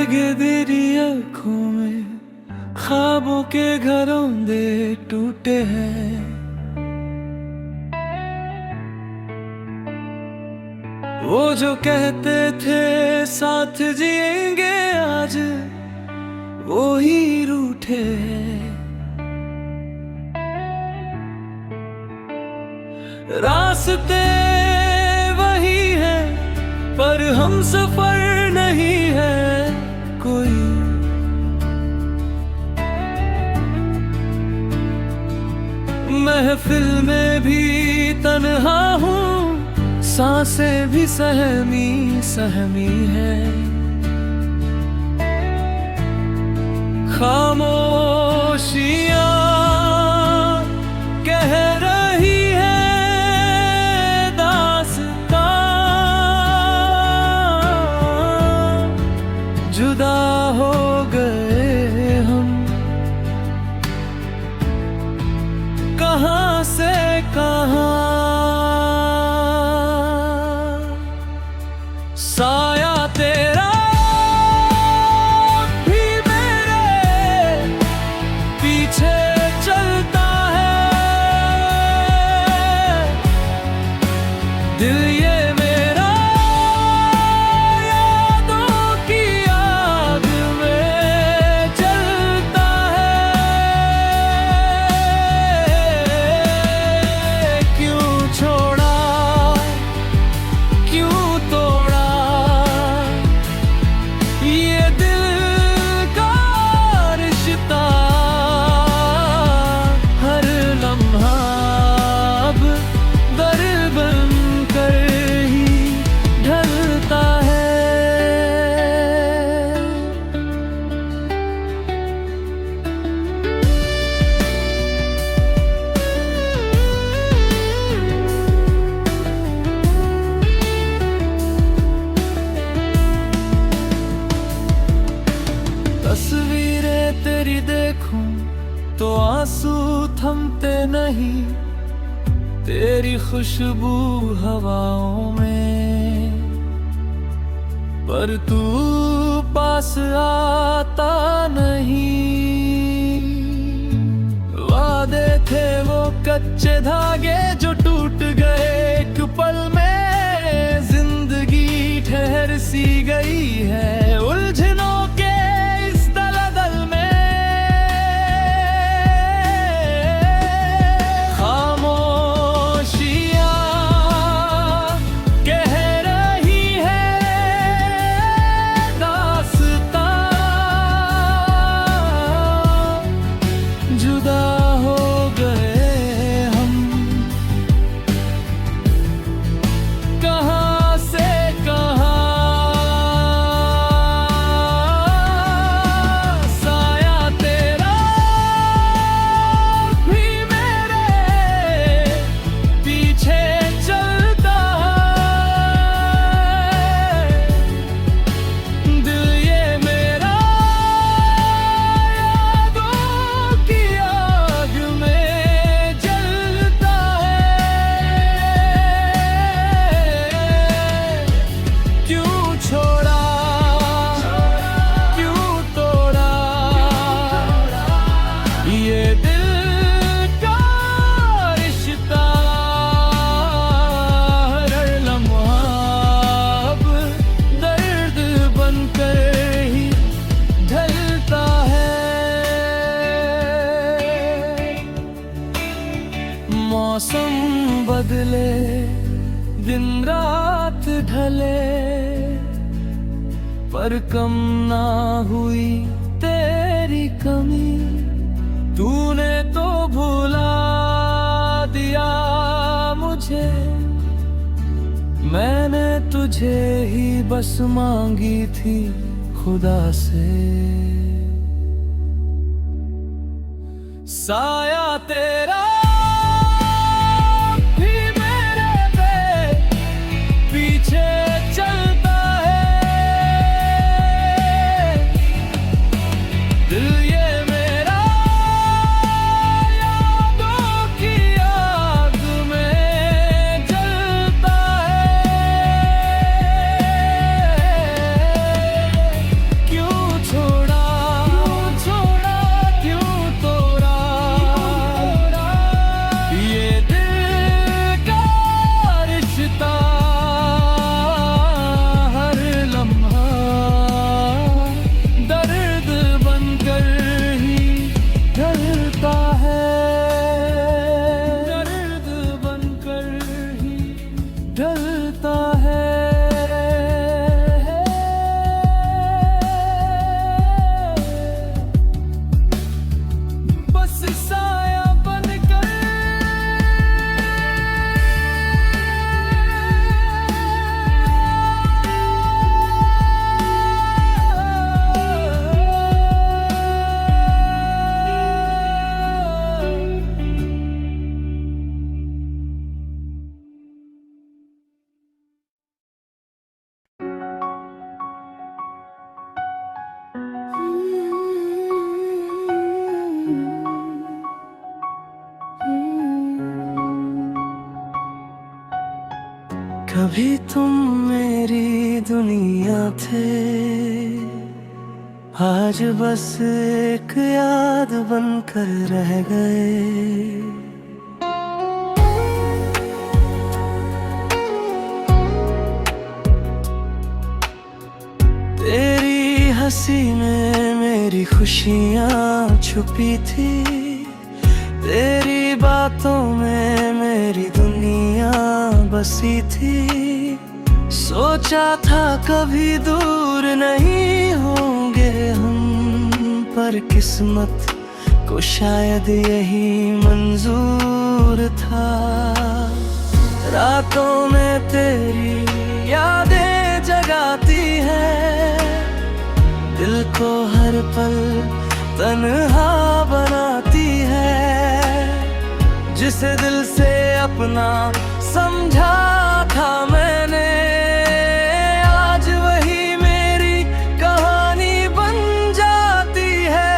भीगे तेरी आँखों में ख्वाबों के घरों दे टूटे हैं। वो जो कहते थे साथ जिएंगे आज वो ही रूठे हैं। रास्ते वही है पर हम सफर नहीं है कोई। महफिल में भी तन्हा हूँ, सांसें भी सहमी सहमी है। खामोशियाँ कह रही है दास्तां, जुदा हो गए हम कहाँ से कहाँ। साया तेरा भी मेरे पीछे चलता है, दिल ये मेरा यादों की आग में जलता है। क्यों छोड़ा क्यों तोड़ा ये दिल का रिश्ता, हर लम्हा अब दर्द बनकर ही ढलता है। तस्वीरें तेरी देखूं तो आंसू थमते नहीं, तेरी खुशबू हवाओं में, पर तू पास आता नहीं। वादे थे वो कच्चे धागे जो टूट गए एक पल में, जिंदगी ठहर सी गई है उलझनों के इस दलदल में। खामोशियाँ कह रही है दास्तां, जुदा हो गए हम कहाँ से कहाँ। साया तेरा भी मेरे पीछे चलता है, दिल ये मेरा यादों की आग में जलता है। क्यों छोड़ा क्यों तोड़ा ये दिल का रिश्ता, हर लम्हा अब दर्द बनकर ही ढलता है। मौसम बदले दिन रात ढले, पर कम ना हुई तेरी कमी। तूने तो भुला दिया मुझे, मैंने तुझे ही बस मांगी थी खुदा से। साया तेरा भी मेरे पे पीछे चलता है, दिल ये मेरा यादों की आग में जलता है। क्यों कभी तुम मेरी दुनिया थे, आज बस एक याद बनकर रह गए। तेरी हंसी में मेरी खुशियाँ छुपी थी, तेरी बातों में मेरी दुनिया बसी थी। सोचा था कभी दूर नहीं होंगे हम, पर किस्मत को शायद यही मंजूर था। रातों में तेरी यादें जगाती है, दिल को हर पल तन्हा बनाती है। जिसे दिल से अपना समझा था मैंने, आज वही मेरी कहानी बन जाती है।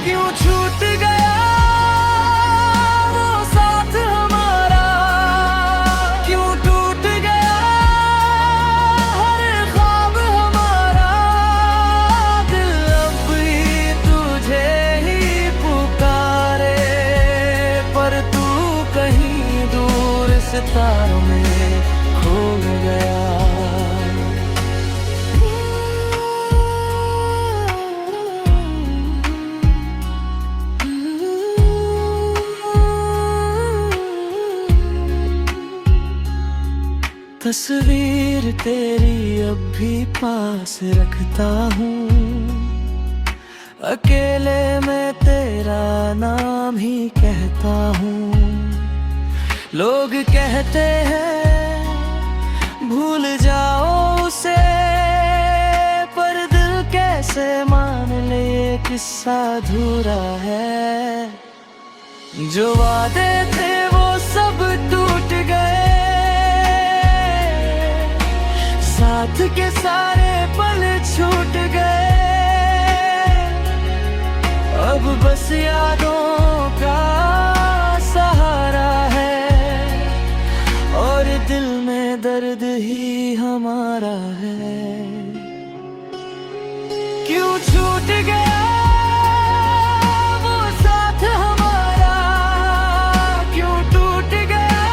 क्यों छूट गया वो साथ हमारा, क्यों टूट गया हर ख्वाब हमारा। दिल अब भी तुझे ही पुकारे, पर तू कहीं दूर सितारों में खो गया। तस्वीर तेरी अब भी पास रखता हूँ, अकेले में तेरा नाम ही कहता हूँ। लोग कहते हैं भूल जाओ उसे, पर दिल कैसे मान ले ये किस्सा अधूरा है। जो वादे थे वो सब टूट गए, साथ के सारे पल छूट गए। अब बस यादों का सहारा है, और दिल में दर्द ही हमारा है। क्यों छूट गया वो साथ हमारा, क्यों टूट गया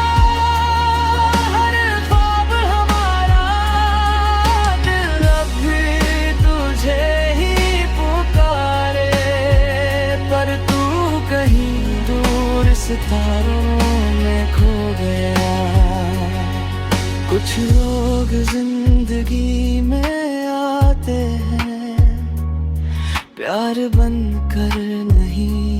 हर ख्वाब हमारा। दिल अब भी तुझे ही पुकारे, पर तू कहीं दूर सितारों में खो गया। कुछ लोग जिंदगी में आते हैं प्यार बनकर नहीं,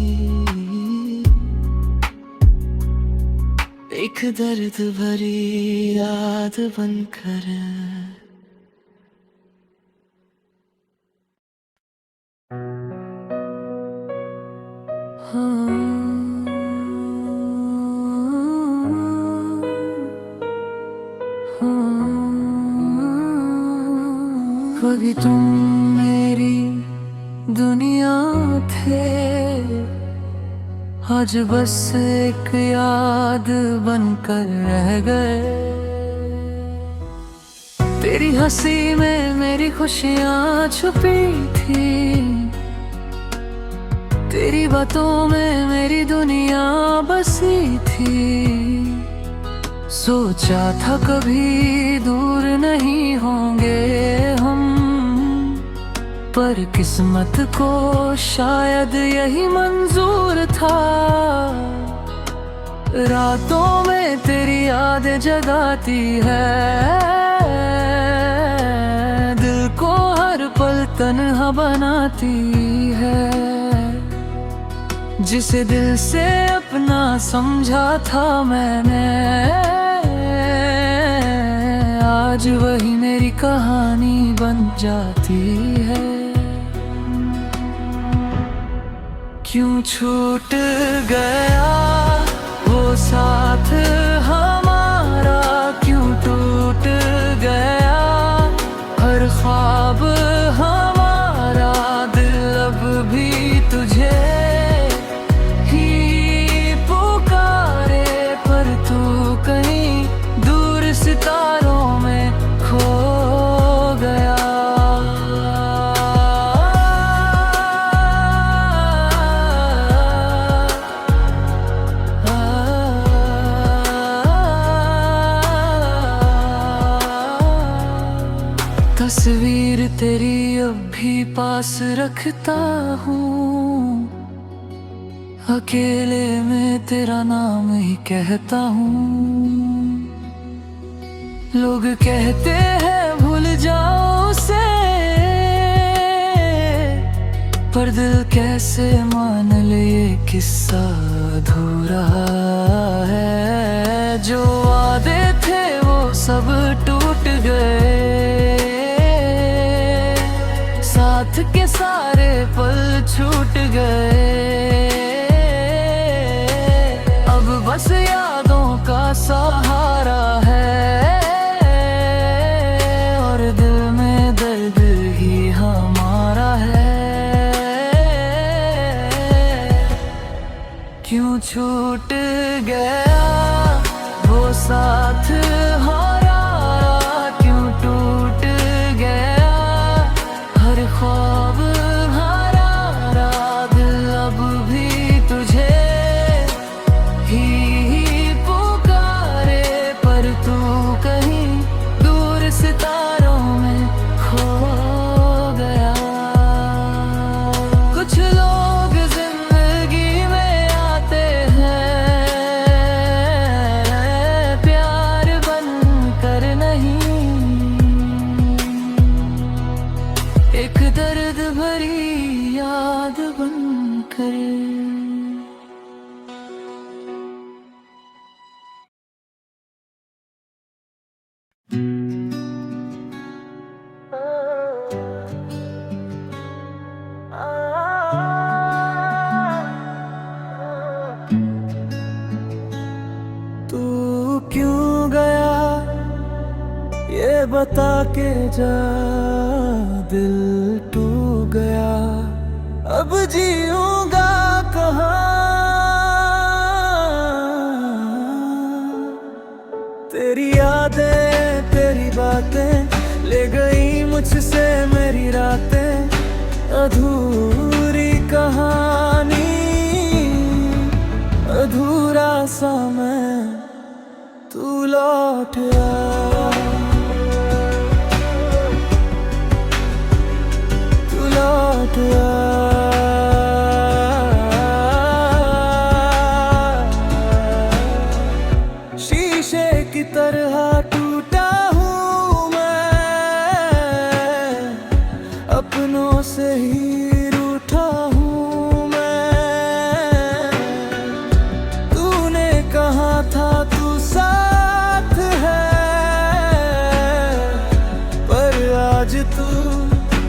एक दर्द भरी याद बनकर। कभी तुम मेरी दुनिया थे, आज बस एक याद बनकर रह गए। तेरी हंसी में मेरी खुशियाँ छुपी थी, तेरी बातों में मेरी दुनिया बसी थी। सोचा था कभी दूर नहीं होंगे हम, पर किस्मत को शायद यही मंजूर था। रातों में तेरी यादें जगाती है, दिल को हर पल तन्हा बनाती है। जिसे दिल से अपना समझा था मैंने, आज वही मेरी कहानी बन जाती है। क्यों छूट गया वो साथ हमारा, क्यों टूट गया हर ख्वाब हमारा। दिल अब भी तुझे ही पुकारे, पास रखता हूँ, अकेले में तेरा नाम ही कहता हूँ। लोग कहते हैं भूल जाओ उसे, पर दिल कैसे मान ले ये किस्सा अधूरा है। जो वादे थे वो सब टूट गए, साथ के सारे पल छूट गए। अब बस यादों का सहारा है, और दिल में दर्द ही हमारा है। क्यों छूट गया वो साथ हमारा, क्यों टूट गया हर ख्वाब हमारा। दिल अब भी तुझे ही पुकारे, पर तू कहीं दूर सितारों में खो गया। कुछ लोग जिंदगी में आते हैं प्यार बनकर नहीं, एक दर्द भरी याद बनकर। तू क्यों गया ये बता के जा, दिल टूट गया अब जीऊंगा कहाँ। तेरी यादें तेरी बातें ले गई मुझसे मेरी रातें, अधूरी कहानी अधूरा सा मैं। तू लौट आ, तू लौट आ। शीशे की तरह टूटा हूँ मैं, अपनों से ही रूठा हूँ मैं। तूने कहा था तू साथ है, पर आज तू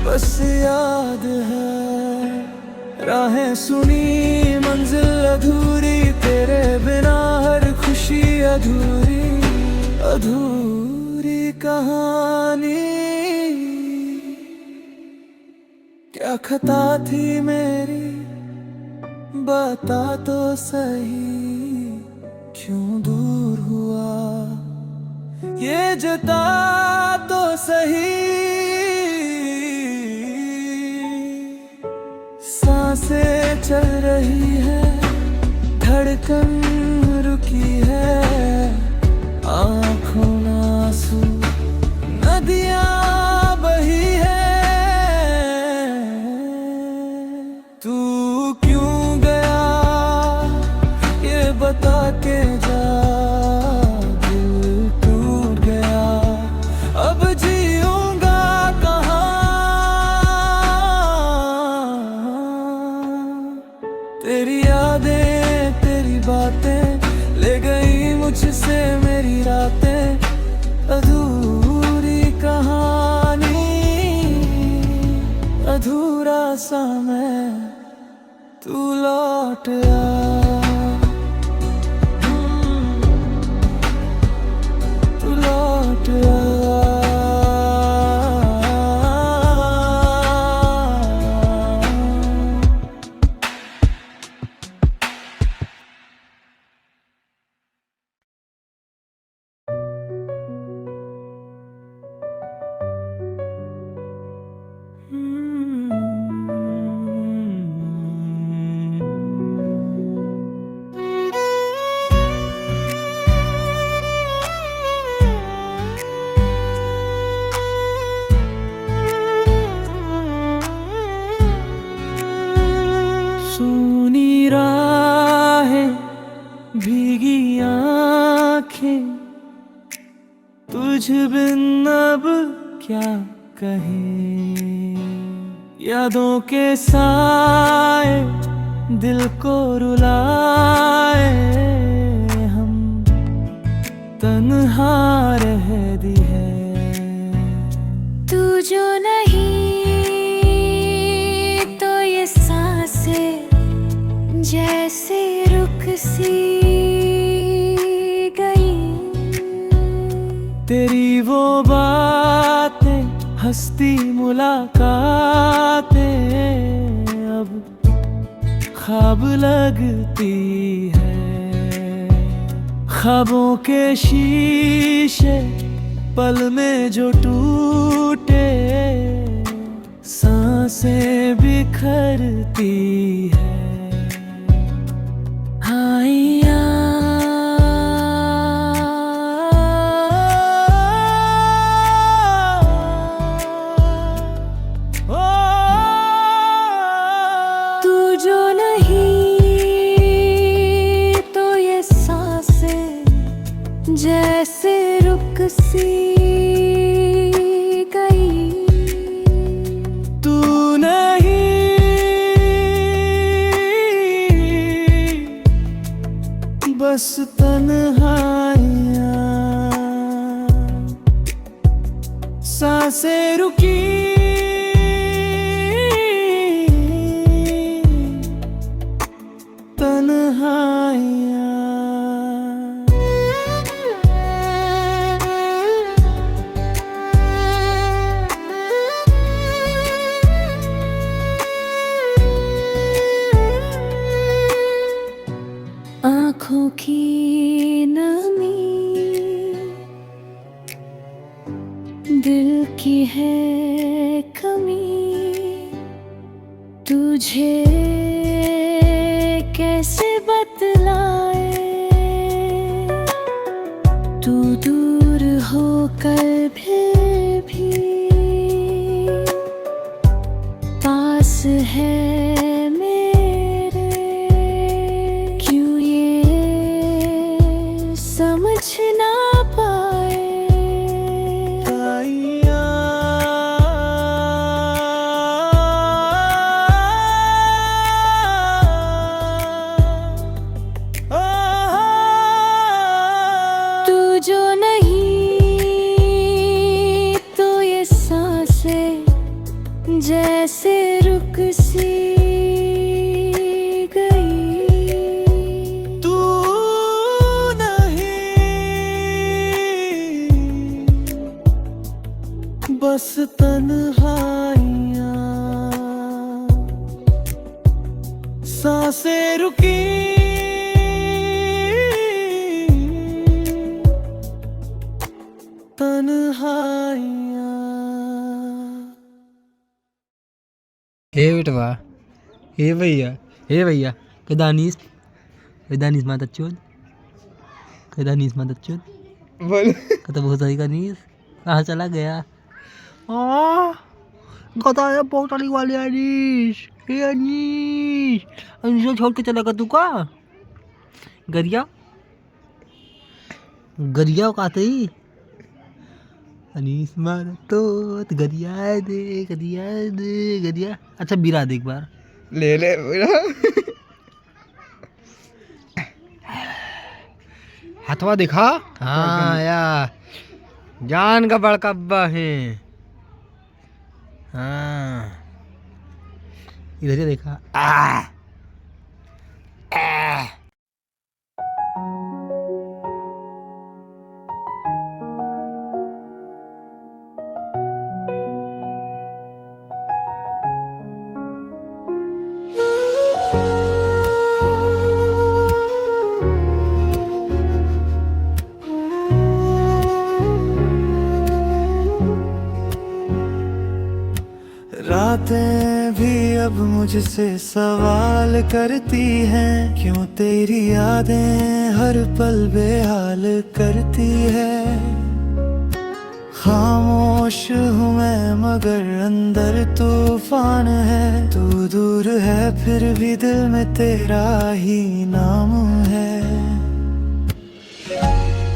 बस याद है। राहें सुनी मंजिल अधूरी, तेरे बिना हर खुशी अधूरी अधूरी कहानी। क्या खता थी मेरी बता तो सही, क्यों दूर हुआ ये जता तो सही। सांसें चल रही है, धड़कन रुकी है, आँखों में आंसू नदियाँ बही है। तू क्यों गया ये बता के जा, दिल टूट गया अब जीऊंगा कहाँ। तेरी यादें तेरी बातें ले गई मुझसे मेरी रातें, अधूरी कहानी अधूरा सा मैं। तू लौट आ, तू लौट आ। सूनी राहें, भीगी आंखें, तुझ बिन अब क्या कहें। यादों के साए दिल को रुलाए, हम तन्हा रह दी है। तू जो नहीं तो ये सांसें जैसे रुक सी गई। तेरी वो बातें, हंसती मुलाकातें अब ख्वाब लगती है। ख्वाबों के शीशे पल में जो टूटे, सांसें बिखरती है। तू जो नहीं तो ये सांसें जैसे रुक सी गई। तू नहीं, बस तन्हाइयाँ, सांसें रुकी, तन्हाइयाँ। आँखों की नमी दिल की है कमी, तुझे कैसे बतलाए। तू दूर होकर फिर भी पास है मेरे, क्यों ये समझ ना पाए। तू जो नहीं तो ये सांसें जैसे रुक सी गई। तू नहीं, बस तन्हाइयाँ, सांसें रुकी, तन्हाइयाँ। हे बेटवा, हे भैया कदानीस माता चोद, कदानीस माता चोद बोल। कत बहुत सारी कनीस कहाँ चला गया। कता है बहुत सारी वाली अनीस, हे अनीस, अनीस छोड़ के चला गया तू का। गरिया गरिया कहते ही अनीस मारा तो गरिया दे, गरिया दे, गरिया। अच्छा बिरा दे एक बार, ले ले बोला। हथवा दिखा। हाँ या जान का बड़का अब्बा है। हाँ इधर ही देखा। रातें भी अब मुझसे सवाल करती हैं, क्यों तेरी यादें हर पल बेहाल करती है। खामोश हूँ मैं मगर अंदर तूफान है। तू दूर है फिर भी दिल में तेरा ही नाम है।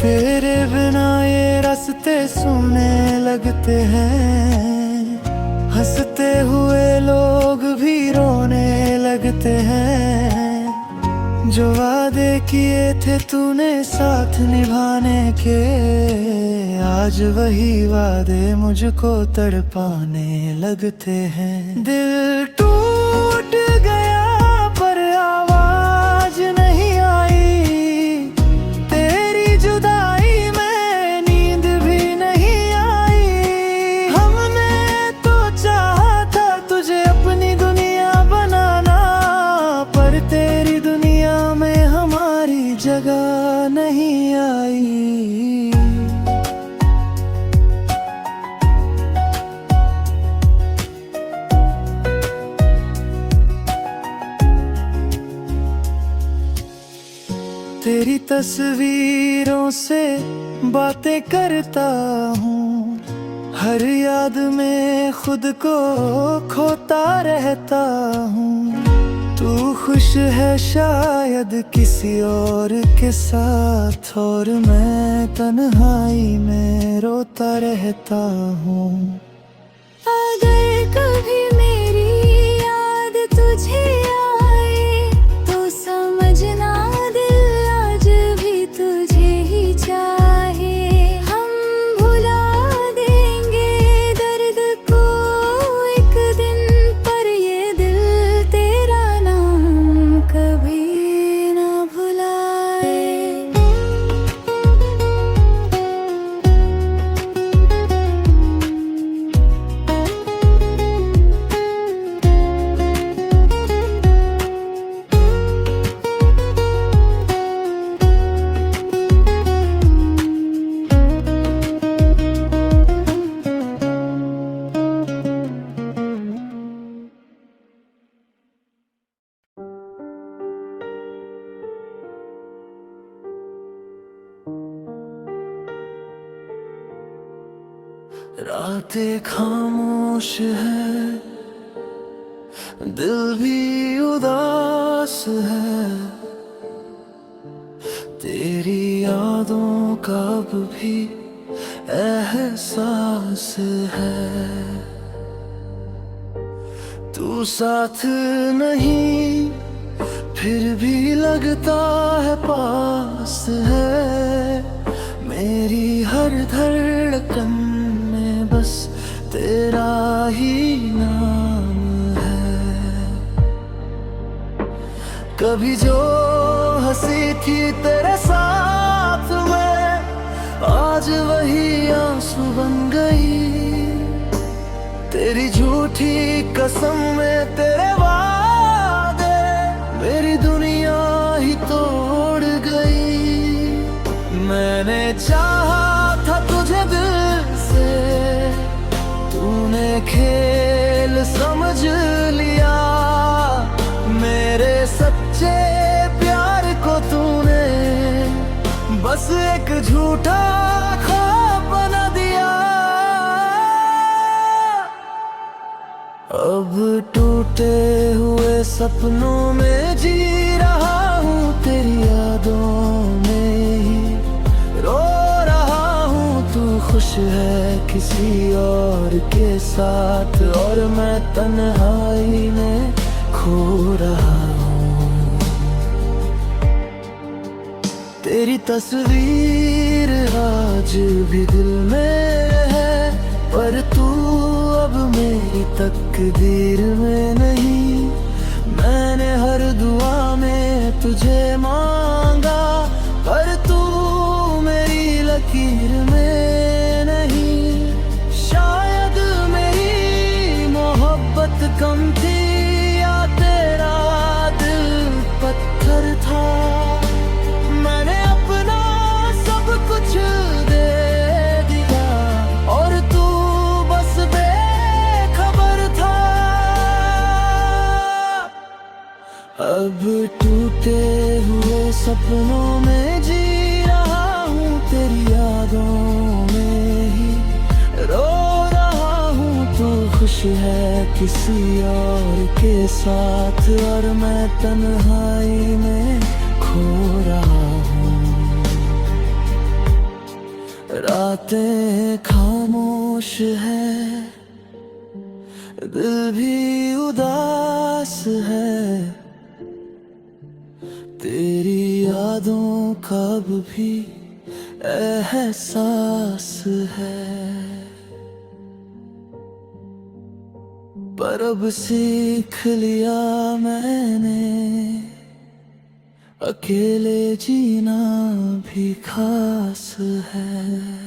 तेरे बिना ये रास्ते सुनने लगते हैं, हंसते हुए लोग भी रोने लगते हैं। जो वादे किए थे तूने साथ निभाने के, आज वही वादे मुझको तड़पाने लगते हैं। दिल टूट गया पर आवाज नहीं आई, तेरी जुदाई में नींद भी नहीं आई। हमने तो चाहा था तुझे अपनी दुनिया बनाना, पर तेरी दुनिया में हमारी जगह नहीं आई। तेरी तस्वीरों से बातें करता हूँ, हर याद में खुद को खोता रहता हूँ। तू खुश है शायद किसी और के साथ, और मैं तन्हाई में रोता रहता हूँ। अगर कभी मेरी याद तुझे आए तो समझना दिल आज भी तुझे ही चाहे। हम भुला देंगे दर्द को एक दिन, पर ये दिल तेरा नाम कभी ना भुलाए। रातें खामोश है, दिल भी उदास है। तेरी यादों का अब भी एहसास है। तू साथ नहीं फिर भी लगता है पास है। मेरी हर धड़कन में बस तेरा ही नाम है। कभी जो हंसी थी तेरे साथ में, आज वही आंसू बन गई। तेरी झूठी कसम में तेरे वादे मेरी दुनिया ही तोड़ गई। मैंने चाहा था तुझे दिल से, तूने खेल समझ लिया। मेरे सच्चे प्यार को तूने बस एक झूठा ख्वाब बना दिया। अब टूटे हुए सपनों में जी रहा हूँ, तेरी यादों में ही रो रहा हूँ। तू खुश है किसी और के साथ, और मैं तन्हाई में खो रहा हूँ। तेरी तस्वीर आज भी दिल में है, पर तू अब मेरी तकदीर में नहीं। मैंने हर दुआ में तुझे मांगा, पर तू मेरी लकीर में नहीं। शायद मेरी मोहब्बत कम थी, या तेरा दिल पत्थर था। मैंने अपना सब कुछ दे दिया, और तू बस बेखबर था। अब टूटे हुए सपनों में जी रहा हूँ, तेरी यादों में ही है किसी और के साथ, और मैं तन्हाई में खो रहा हूँ। रातें खामोश है, दिल भी उदास है, तेरी यादों का अब भी एहसास है। पर अब सीख लिया मैंने, अकेले जीना भी खास है।